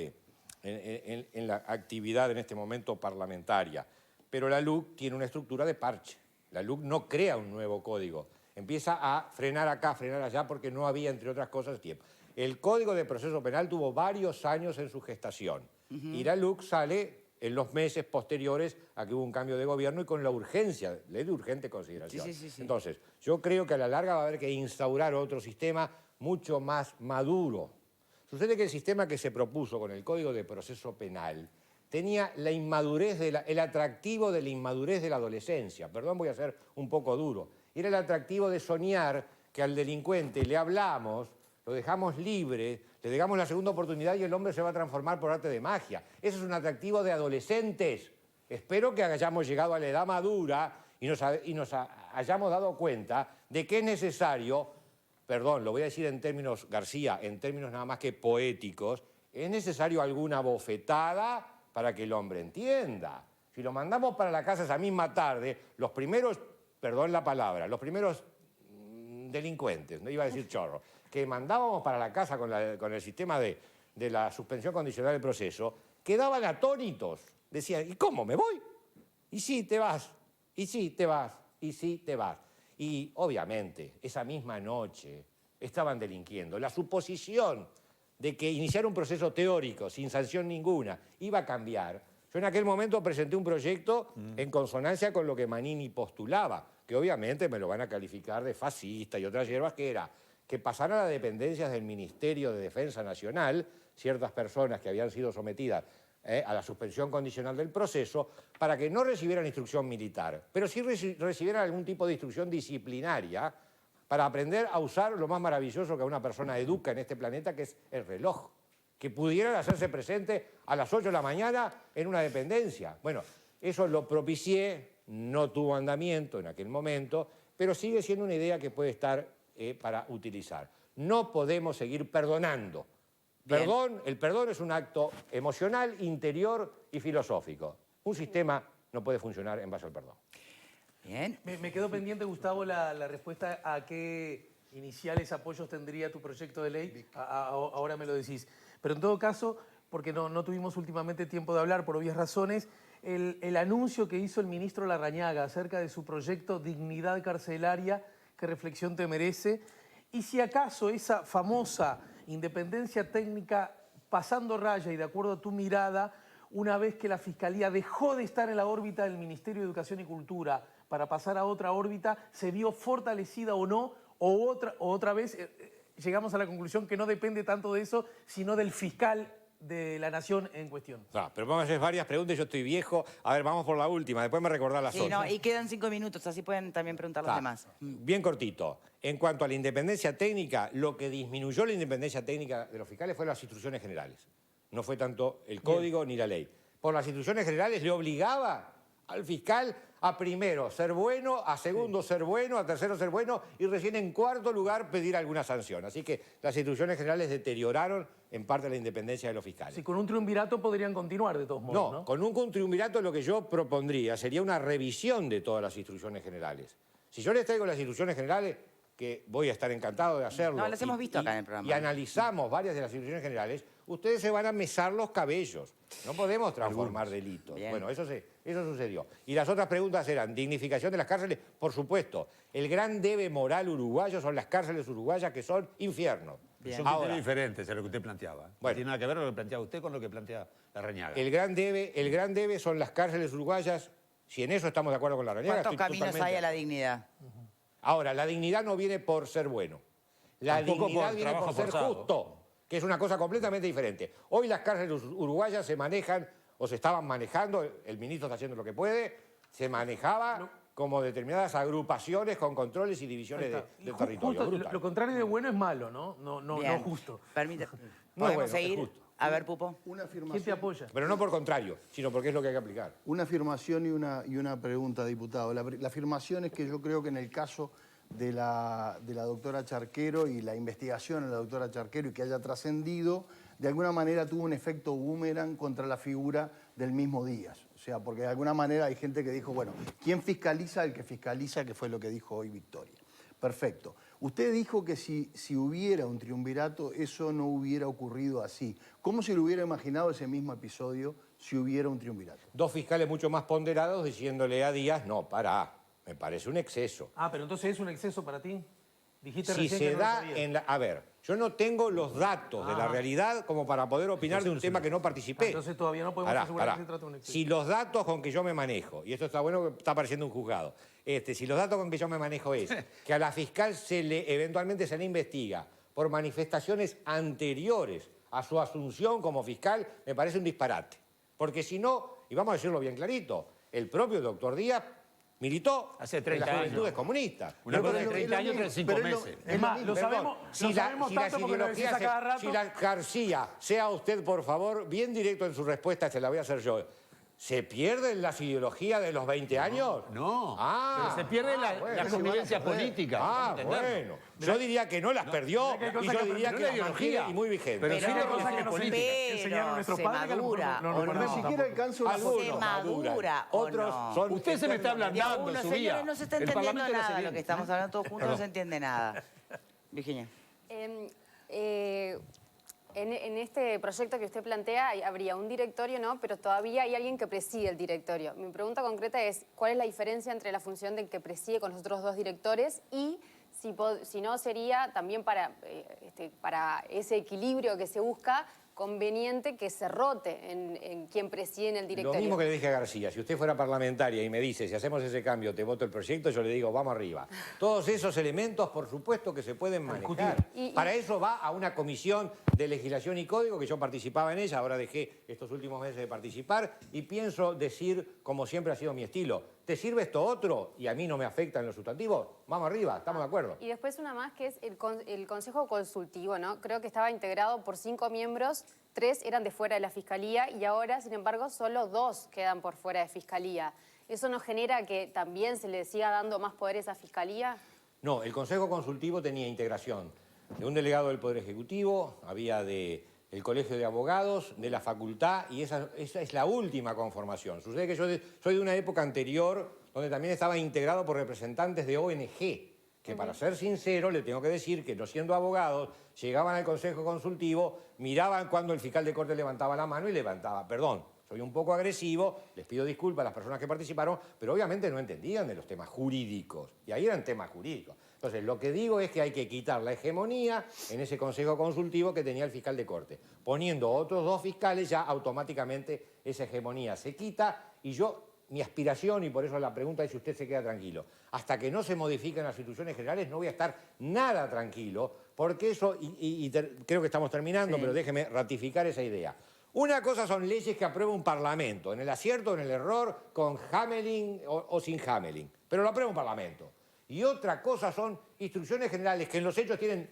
C: en la actividad en este momento parlamentaria, pero la LUC tiene una estructura de parche. La LUC no crea un nuevo código. Empieza a frenar acá, frenar allá, porque no había, entre otras cosas, tiempo. El Código de Proceso Penal tuvo varios años en su gestación. Y la LUC sale en los meses posteriores a que hubo un cambio de gobierno y con la urgencia, ley de urgente consideración.
A: Sí.
C: Entonces, yo creo que a la larga va a haber que instaurar otro sistema mucho más maduro. Sucede que el sistema que se propuso con el Código de Proceso Penal tenía la inmadurez, el atractivo de la inmadurez de la adolescencia. Perdón, voy a ser un poco duro. Era el atractivo de soñar que al delincuente le hablamos, lo dejamos libre, le damos la segunda oportunidad y el hombre se va a transformar por arte de magia. Eso es un atractivo de adolescentes. Espero que hayamos llegado a la edad madura y nos hayamos dado cuenta de que es necesario, perdón, lo voy a decir en términos, García, en términos nada más que poéticos, es necesario alguna bofetada para que el hombre entienda. Si lo mandamos para la casa esa misma tarde, los primeros, perdón la palabra, los primeros delincuentes, no iba a decir chorro, que mandábamos para la casa con el sistema de la suspensión condicional del proceso, quedaban atónitos. Decían, ¿y cómo me voy? Y sí, te vas, y sí, te vas, y sí, te vas. Y obviamente, esa misma noche estaban delinquiendo. La suposición de que iniciar un proceso teórico sin sanción ninguna iba a cambiar. Yo en aquel momento presenté un proyecto en consonancia con lo que Manini postulaba, que obviamente me lo van a calificar de fascista y otras hierbas, que era que pasaran a las dependencias del Ministerio de Defensa Nacional ciertas personas que habían sido sometidas a la suspensión condicional del proceso para que no recibieran instrucción militar, pero sí recibieran algún tipo de instrucción disciplinaria para aprender a usar lo más maravilloso que una persona educa en este planeta, que es el reloj, que pudieran hacerse presente a las 8 de la mañana en una dependencia. Bueno, eso lo propicié, no tuvo andamiento en aquel momento, pero sigue siendo una idea que puede estar para utilizar. No podemos seguir perdonando. El perdón es un acto emocional, interior y filosófico. Un sistema no puede funcionar en base al perdón.
A: Bien.
F: Me quedó pendiente, Gustavo, la respuesta a qué iniciales apoyos tendría tu proyecto de ley. Ahora me lo decís. Pero en todo caso, porque no tuvimos últimamente tiempo de hablar por obvias razones, el anuncio que hizo el ministro Larrañaga acerca de su proyecto Dignidad Carcelaria, ¿qué reflexión te merece? Y si acaso esa famosa independencia técnica pasando raya y de acuerdo a tu mirada, una vez que la Fiscalía dejó de estar en la órbita del Ministerio de Educación y Cultura para pasar a otra órbita, ¿se vio fortalecida o no? O otra vez llegamos a la conclusión que no depende tanto de eso, sino del fiscal de la nación en cuestión.
C: No, pero vamos a hacer varias preguntas, yo estoy viejo. A ver, vamos por la última, después me recordás las
A: Sí,
C: otras.
A: no, y quedan 5 minutos, así pueden también preguntar los demás.
C: Bien cortito. En cuanto a la independencia técnica, lo que disminuyó la independencia técnica de los fiscales fue las instrucciones generales. No fue tanto el código ni la ley. Por las instrucciones generales le obligaba al fiscal a primero ser bueno, a segundo ser bueno, a tercero ser bueno y recién en cuarto lugar pedir alguna sanción. Así que las instrucciones generales deterioraron en parte la independencia de los fiscales.
F: Si con un triunvirato podrían continuar de todos modos, ¿no?
C: Con un triunvirato lo que yo propondría sería una revisión de todas las instrucciones generales. Si yo les traigo las instrucciones generales, que voy a estar encantado de hacerlo.
A: No, las hemos visto acá en el programa.
C: Y analizamos varias de las instrucciones generales, ustedes se van a mesar los cabellos. No podemos transformar delitos.
A: Bien.
C: Bueno, eso sucedió. Y las otras preguntas eran, dignificación de las cárceles, por supuesto. El gran debe moral uruguayo son las cárceles uruguayas, que son infiernos.
A: Bien.
D: Son criterios diferentes a lo que usted planteaba. No
C: Bueno.
D: tiene nada que ver lo que planteaba usted con lo que plantea Larrañaga.
C: El gran debe son las cárceles uruguayas. Si en eso estamos de acuerdo con Larrañaga,
A: ¿Cuántos
C: estoy
A: caminos
C: totalmente
A: hay a la
C: de acuerdo.
A: dignidad?
C: Ahora, la dignidad no viene por ser bueno. La
D: Tampoco
C: dignidad
D: por
C: viene por
D: trabajo
C: ser
D: forzado.
C: justo, que es una cosa completamente diferente. Hoy las cárceles uruguayas se manejan, o se estaban manejando, el ministro está haciendo lo que puede, se manejaba como determinadas agrupaciones con controles y divisiones de territorio.
F: Justo,
C: Brutal.
F: lo contrario de bueno es malo, ¿no? No
A: Bien.
F: justo.
A: Permítame.
C: No,
A: ¿Podemos
C: bueno, es
A: seguir?
C: justo.
A: A ver, Pupo.
E: Una
F: ¿Quién te
E: afirmación,
F: apoya?
C: Pero no por contrario, sino porque es lo que hay que aplicar.
E: una afirmación y una pregunta, diputado. La afirmación es que yo creo que en el caso de la doctora Charquero y la investigación de la doctora Charquero y que haya trascendido, de alguna manera tuvo un efecto boomerang contra la figura del mismo Díaz. O sea, porque de alguna manera hay gente que dijo, bueno, ¿quién fiscaliza? El que fiscaliza, que fue lo que dijo hoy Victoria. Perfecto. Usted dijo que si hubiera un triunvirato, eso no hubiera ocurrido así. ¿Cómo se le hubiera imaginado ese mismo episodio si hubiera un triunvirato.
C: Dos fiscales mucho más ponderados diciéndole a Díaz, no, pará, me parece un exceso.
F: Ah, pero entonces es un exceso para ti. Dijiste
C: Si
F: recién
C: se
F: que no lo
C: da
F: sabías.
C: en la... A ver, yo no tengo los datos de la realidad como para poder opinar de un tema que no participé.
F: Entonces todavía no podemos asegurar que se trata de un exceso.
C: Si los datos con que yo me manejo, y esto está bueno que está apareciendo un juzgado, si los datos con que yo me manejo es que a la fiscal eventualmente se le investiga por manifestaciones anteriores a su asunción como fiscal, me parece un disparate. Porque si no, y vamos a decirlo bien clarito, el propio doctor Díaz militó
D: Hace
C: en
D: 30
C: las
D: años.
C: juventudes comunistas.
D: Una cosa de
E: pero
D: 30 años, otra de 5
E: pero es lo-
D: meses.
F: Es más, lo
C: Perdón,
F: sabemos,
C: si
F: lo
C: la-
F: sabemos
C: si las
F: tanto porque lo decís a
C: ideologías
F: cada rato.
C: si la García, sea usted, por favor, bien directo en su respuesta, se la voy a hacer yo. ¿Se pierden las ideologías de los 20 años?
D: No,
C: Ah,
D: pero se pierde la
C: bueno.
D: convivencia política.
C: Ah,
D: vamos a entenderlo.
C: bueno. Yo diría que no las perdió
F: mira que hay
C: y
F: cosas
C: yo
F: que
C: diría
F: aprender
C: que
D: la
C: las
D: ideología.
C: mantiene y muy vigente.
D: Pero sí
F: hay
D: la
F: cosas que
D: política
F: nos
D: política.
F: enseñaron nuestros
A: se
F: padres que a lo mejor
A: madura
F: no
A: o
F: recordamos
E: Ni siquiera
F: tampoco.
E: alcanza una
C: Algunos
A: se madura o
C: Otros
A: no.
C: son
D: Usted se me está
C: eternamente-
A: De a
D: ablandando,
A: uno,
D: su
A: señores,
D: vida.
A: no se está
D: El
A: entendiendo
D: Parlamento lo hace
A: nada.
D: bien.
A: Lo que estamos hablando todos juntos no se entiende nada. Virginia.
G: En este proyecto que usted plantea habría un directorio, ¿no? Pero todavía hay alguien que preside el directorio. Mi pregunta concreta es, ¿cuál es la diferencia entre la función del que preside con los otros dos directores y si no sería también para ese equilibrio que se busca conveniente que se rote en quien preside en el
C: Lo
G: directorio?
C: mismo que le dije a García, si usted fuera parlamentaria y me dice, si hacemos ese cambio, te voto el proyecto, yo le digo, vamos arriba. Todos esos elementos, por supuesto, que se pueden manejar.
G: Y-
C: Para eso va a una comisión de legislación y código, que yo participaba en ella, ahora dejé estos últimos meses de participar, y pienso decir, como siempre ha sido mi estilo, ¿te sirve esto otro? Y a mí no me afecta en lo sustantivo, vamos arriba, estamos de acuerdo.
G: Y después una más que es el Consejo Consultivo, ¿no? Creo que estaba integrado por 5 miembros, 3 eran de fuera de la Fiscalía y ahora, sin embargo, solo 2 quedan por fuera de Fiscalía. ¿Eso no genera que también se le siga dando más poderes a Fiscalía?
C: No, el Consejo Consultivo tenía integración de un delegado del Poder Ejecutivo, había del Colegio de Abogados, de la Facultad, y esa es la última conformación. Sucede que yo soy de una época anterior donde también estaba integrado por representantes de ONG, que para ser sincero le tengo que decir que no siendo abogados, llegaban al Consejo Consultivo, miraban cuando el fiscal de corte levantaba la mano y levantaba, perdón, soy un poco agresivo, les pido disculpas a las personas que participaron, pero obviamente no entendían de los temas jurídicos, y ahí eran temas jurídicos. Entonces, lo que digo es que hay que quitar la hegemonía en ese Consejo Consultivo que tenía el fiscal de corte. Poniendo otros 2 fiscales, ya automáticamente esa hegemonía se quita, y mi aspiración, y por eso la pregunta es si usted se queda tranquilo, hasta que no se modifiquen las instituciones generales no voy a estar nada tranquilo, porque eso, creo que estamos terminando,
A: Sí.
C: pero déjeme ratificar esa idea. Una cosa son leyes que aprueba un parlamento, en el acierto, en el error, con Hamelin o sin Hamelin, pero lo aprueba un parlamento. Y otra cosa son instrucciones generales que en los hechos tienen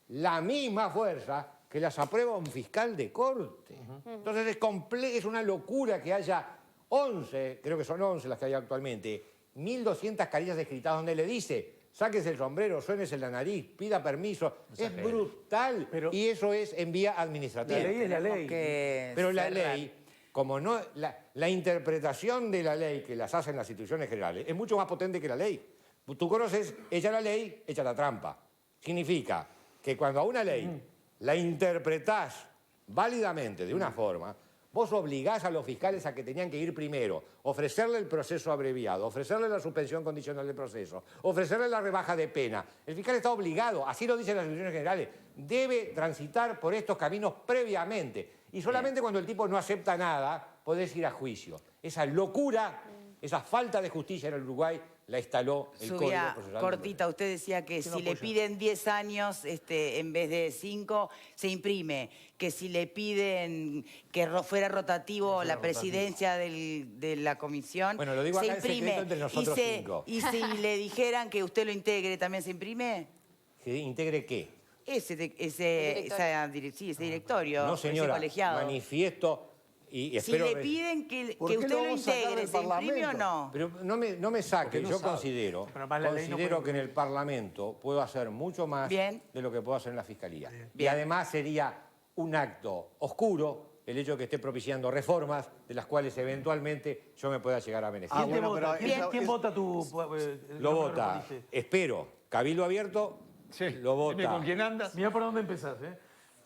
C: la misma fuerza que las aprueba un fiscal de corte. Entonces es una locura que haya 11, creo que son 11 las que hay actualmente, 1.200 carillas escritas donde le dice, sáquese el sombrero, suénese la nariz, pida permiso. Es brutal.
F: Pero-
C: y eso es en vía administrativa.
F: La ley es la
A: Tenemos
F: ley.
A: que
C: Pero la
A: cerrar.
C: ley, como no, la interpretación de la ley que las hacen las instituciones generales es mucho más potente que la ley. Tú conoces, echa la ley, echa la trampa. Significa que cuando a una ley la interpretás válidamente de una forma, vos obligás a los fiscales a que tenían que ir primero, ofrecerle el proceso abreviado, ofrecerle la suspensión condicional del proceso, ofrecerle la rebaja de pena. El fiscal está obligado, así lo dicen las instituciones generales, debe transitar por estos caminos previamente. Y solamente cuando el tipo no acepta nada, podés ir a juicio. Esa locura, esa falta de justicia en el Uruguay la instaló el Código
A: Subía
C: Procesal.
A: cortita, usted decía que
F: Sí,
A: si
F: no
A: le
F: apoya.
A: piden 10 años en vez de 5, se imprime. Que si le piden que fuera rotativo la presidencia de la comisión,
C: Bueno, lo digo
A: se
C: acá en secreto
A: imprime.
C: entre nosotros 5.
A: Y si le dijeran que usted lo integre, ¿también se imprime?
C: ¿Que integre qué?
A: Ese directorio,
C: No,
A: ese
C: señora,
A: colegiado.
C: manifiesto y
A: Si
C: espero...
A: le piden que
E: ¿Por qué
A: usted
E: lo
A: lo
E: vamos a sacar
A: integre,
E: del
A: ¿se imprime o
E: Parlamento?
A: no?
C: Pero no me saque,
D: Porque no
C: yo
D: sabe.
C: considero
F: Pero además la ley no puede-
C: que en el Parlamento puedo hacer mucho más
A: Bien.
C: de lo que puedo hacer en la Fiscalía. Y
A: Bien.
C: además sería un acto oscuro el hecho de que esté propiciando reformas de las cuales eventualmente yo me pueda llegar a beneficiar.
F: ¿Quién te
E: bueno,
F: vota?
E: pero
F: ¿Quién,
E: esa-
F: quién
E: es-
F: vota tu...?
C: Lo vota, espero, Cabildo Abierto,
D: Sí.
C: lo
D: Dime
C: vota.
D: con quién andas.
F: Mira por dónde empezás, ¿eh?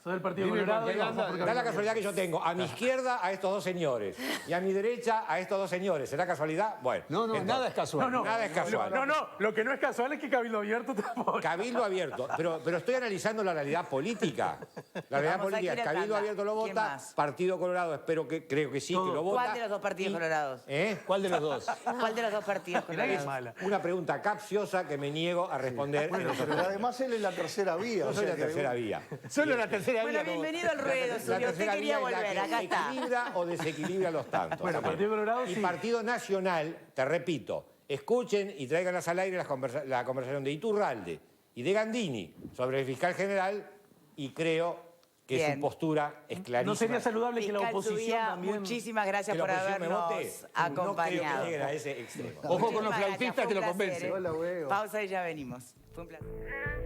F: Sos del Partido
H: Vive
F: Colorado
H: con
F: y votás por
C: Da la
F: Cabildo
C: casualidad que yo tengo a mi izquierda a estos dos señores y a mi derecha a estos dos señores. ¿Será casualidad? Bueno.
H: No,
C: entonces,
H: nada es casual.
C: Nada es casual.
F: No, lo que no es casual es que Cabildo Abierto te apoya.
C: Cabildo Abierto, pero estoy analizando la realidad política. La realidad
A: Vamos a
C: política,
A: ir a
C: Cabildo
A: tanda.
C: Abierto lo
A: ¿Quién
C: vota,
A: más?
C: Partido Colorado creo que sí, que lo vota.
A: ¿Cuál de los dos partidos colorados?
H: ¿Cuál de los dos?
A: ¿Cuál de los dos partidos colorados?
F: mala.
C: Una pregunta capciosa que me niego a responder.
E: Pero además él es la tercera vía.
C: Yo
E: o
C: soy
E: sea
C: la
E: que-
C: tercera vía.
H: Solo la tercera
A: Bueno,
H: vía. no.
A: bienvenido al ruedo,
C: La
A: Silvio. Usted
C: tercera
A: quería
C: vía es
A: volver,
C: la
A: acá
C: que
A: está.
C: equilibra o desequilibra los tantos.
F: Bueno,
C: También.
F: Partido Colorado
C: Y
F: sí.
C: Partido Nacional, te repito, escuchen y tráiganlas al aire la conversación de Iturralde y de Gandini sobre el fiscal general y creo que
A: Bien.
C: su postura es clarísima.
F: ¿No sería saludable que la
A: Fiscal
F: oposición
A: Zubia,
F: también...
A: muchísimas gracias
C: Que la
A: por
C: oposición me
A: habernos
C: vote? No creo
A: acompañado.
C: que lleguen a ese extremo.
H: Ojo con los
A: Muchísimas
H: flautistas
A: gracias,
H: que lo
A: fue un placer,
H: convencen.
A: ¿eh?
E: Hola, huevo.
A: Pausa y ya venimos. Fue un placer.